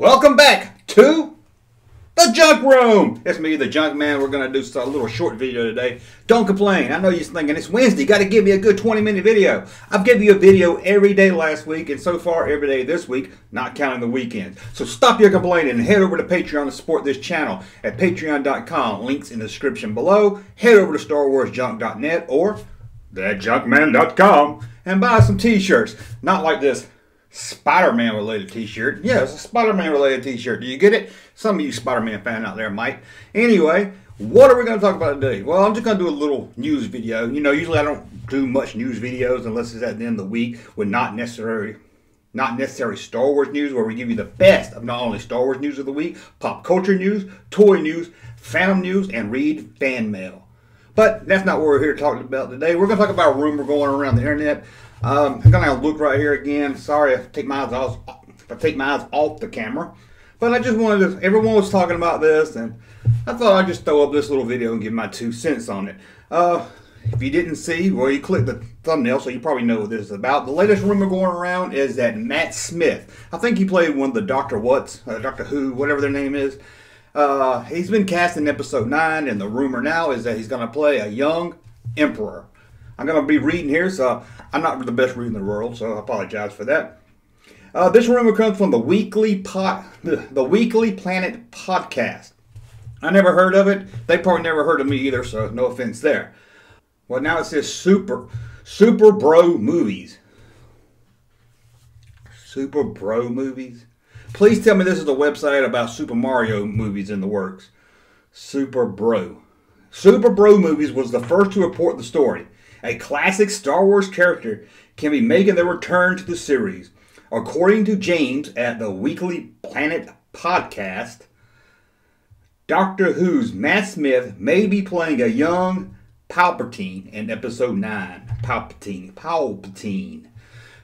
Welcome back to the Junk Room. It's me, the Junkman. We're going to do a little short video today. Don't complain. I know you're thinking it's Wednesday. Got to give me a good 20-minute video. I've given you a video every day last week and so far every day this week, not counting the weekends. So stop your complaining and head over to Patreon to support this channel at patreon.com. Links in the description below. Head over to StarWarsJunk.net or thatjunkman.com and buy some t-shirts. Not like this Spider-Man related t-shirt. Yeah, it's a Spider-Man related t-shirt. Do you get it? Some of you Spider-Man fan out there might. Anyway, what are we going to talk about today? Well, I'm just going to do a little news video. You know, usually I don't do much news videos unless it's at the end of the week with not necessary Star Wars news, where we give you the best of not only Star Wars news of the week, pop culture news, toy news, fandom news, and read fan mail. But that's not what we're here to talk about today. We're going to talk about a rumor going around the internet. I'm going to look right here again. Sorry if I take my eyes off the camera. But I just wanted to, everyone was talking about this, and I thought I'd just throw up this little video and give my 2 cents on it. If you didn't see, well, you clicked the thumbnail, so you probably know what this is about. The latest rumor going around is that Matt Smith, I think he played one of the Doctor Who, whatever their name is. He's been cast in episode 9, and the rumor now is that he's going to play a young Emperor. I'm going to be reading here, so I'm not the best reader in the world, so I apologize for that. This rumor comes from the Weekly Planet podcast. I never heard of it. They probably never heard of me either, so no offense there. Well, now it says Super Bro Movies. Super Bro Movies? Please tell me this is a website about Super Mario movies in the works. Super Bro. Super Bro Movies was the first to report the story. A classic Star Wars character can be making their return to the series. According to James at the Weekly Planet podcast, Doctor Who's Matt Smith may be playing a young Palpatine in episode 9. Palpatine.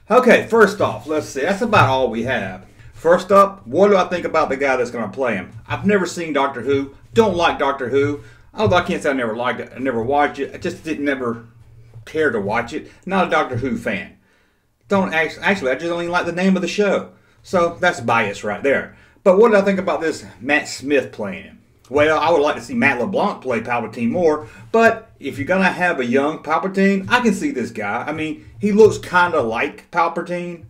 Okay, first off, let's see. That's about all we have. First up, what do I think about the guy that's going to play him? I've never seen Doctor Who. Don't like Doctor Who. Although I can't say I never liked it. I never watched it. I just didn't never care to watch it. Not a Doctor Who fan. Actually, I just don't even like the name of the show. So that's bias right there. But what do I think about this Matt Smith playing him? Well, I would like to see Matt LeBlanc play Palpatine more. But if you're going to have a young Palpatine, I can see this guy. I mean, he looks kind of like Palpatine.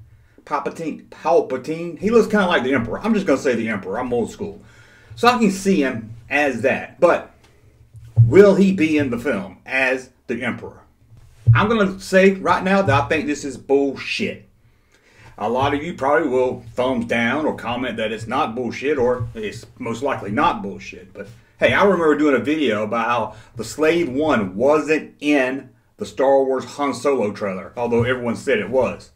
He looks kind of like the Emperor. I'm just going to say the Emperor. I'm old school. So I can see him as that. But will he be in the film as the Emperor? I'm going to say right now that I think this is bullshit. A lot of you probably will thumbs down or comment that it's not bullshit, or it's most likely not bullshit. But hey, I remember doing a video about how the Slave One wasn't in the Star Wars Han Solo trailer, although everyone said it was.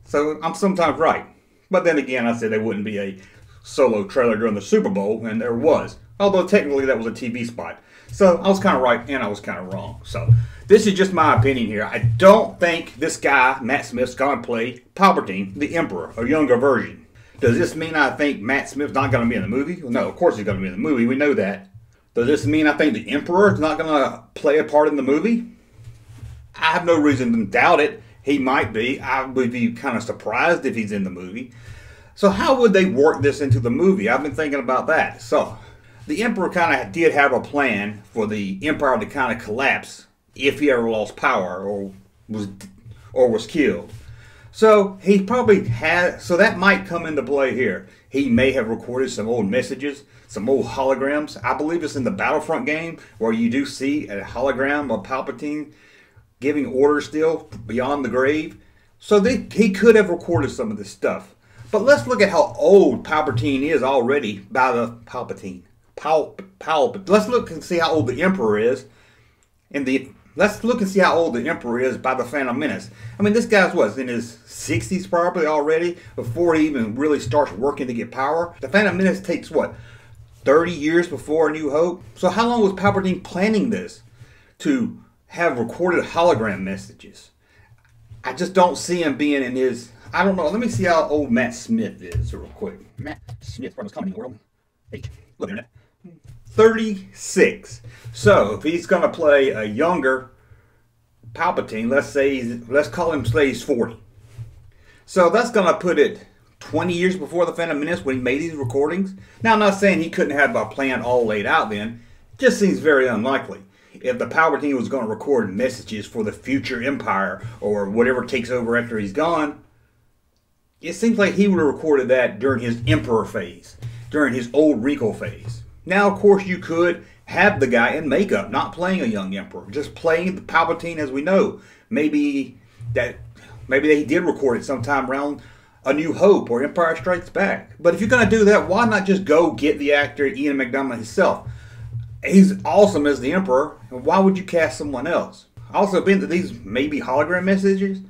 So I'm sometimes right. But then again, I said there wouldn't be a Solo trailer during the Super Bowl, and there was. Although technically that was a TV spot. So I was kind of right and I was kind of wrong. So this is just my opinion here. I don't think this guy, Matt Smith's going to play Palpatine, the Emperor, a younger version. Does this mean I think Matt Smith's not going to be in the movie? Well, no, of course he's going to be in the movie. We know that. Does this mean I think the Emperor is not going to play a part in the movie? I have no reason to doubt it. He might be. I would be kind of surprised if he's in the movie. So how would they work this into the movie? I've been thinking about that. So the Emperor kind of did have a plan for the Empire to kind of collapse if he ever lost power or was killed. So he probably had, so that might come into play here. He may have recorded some old messages, some old holograms. I believe it's in the Battlefront game where you do see a hologram of Palpatine giving orders still beyond the grave. So he could have recorded some of this stuff. But let's look at how old Palpatine is already by the Palpatine. Let's look and see how old the Emperor is. Let's look and see how old the Emperor is by the Phantom Menace. I mean, this guy's what, in his 60s probably already before he even really starts working to get power. The Phantom Menace takes what, 30 years before A New Hope? So how long was Palpatine planning this to have recorded hologram messages? I just don't see him being in his, I don't know. Let me see how old Matt Smith is real quick. Matt Smith from his company world. Hey, look at that. 36. So if he's going to play a younger Palpatine, let's call him say he's 40. So that's going to put it 20 years before The Phantom Menace when he made these recordings? Now, I'm not saying he couldn't have a plan all laid out then. It just seems very unlikely. If the Palpatine was going to record messages for the future Empire or whatever takes over after he's gone, it seems like he would have recorded that during his Emperor phase, during his old regal phase. Now, of course, you could have the guy in makeup, not playing a young Emperor, just playing the Palpatine as we know. Maybe they did record it sometime around A New Hope or Empire Strikes Back. But if you're going to do that, why not just go get the actor Ian McDiarmid himself? He's awesome as the Emperor, and why would you cast someone else? Also, being that these may be hologram messages,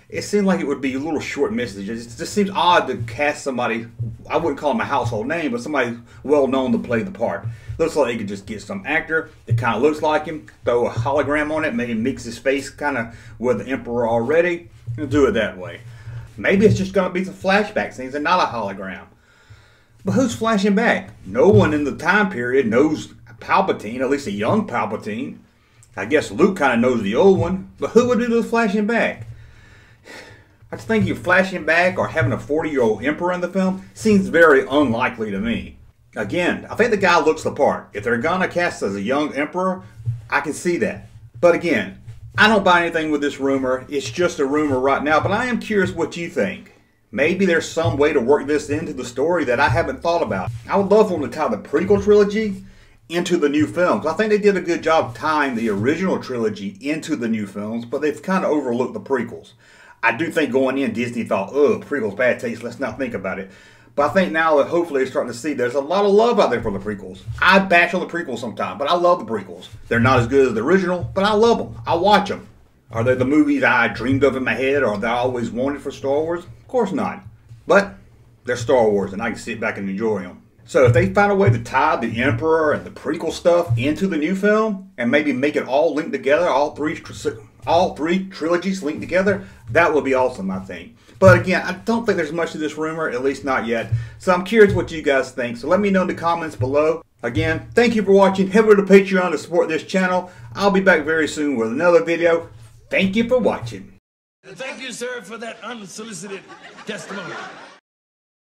it seems like it would be little short messages. It just seems odd to cast somebody, I wouldn't call him a household name, but somebody well known to play the part. Looks like they could just get some actor that kind of looks like him, throw a hologram on it, maybe mix his face kind of with the Emperor already, and do it that way. Maybe it's just going to be some flashback scenes and not a hologram. But who's flashing back? No one in the time period knows Palpatine, at least a young Palpatine. I guess Luke kind of knows the old one, but who would do the flashing back? I just think you flashing back or having a 40-year-old Emperor in the film seems very unlikely to me. Again, I think the guy looks the part. If they're gonna cast as a young Emperor, I can see that. But again, I don't buy anything with this rumor. It's just a rumor right now, but I am curious what you think. Maybe there's some way to work this into the story that I haven't thought about. I would love for them to tie the prequel trilogy into the new films. I think they did a good job tying the original trilogy into the new films, but they've kind of overlooked the prequels. I do think going in, Disney thought, oh, prequels, bad taste, let's not think about it. But I think now that hopefully they're starting to see there's a lot of love out there for the prequels. I bash on the prequels sometimes, but I love the prequels. They're not as good as the original, but I love them. I watch them. Are they the movies I dreamed of in my head or that I always wanted for Star Wars? Of course not. But they're Star Wars and I can sit back and enjoy them. So if they find a way to tie the Emperor and the prequel stuff into the new film and maybe make it all linked together, all three trilogies linked together, that would be awesome, I think. But again, I don't think there's much to this rumor, at least not yet. So I'm curious what you guys think. So let me know in the comments below. Again, thank you for watching. Head over to Patreon to support this channel. I'll be back very soon with another video. Thank you for watching. Thank you, sir, for that unsolicited testimony.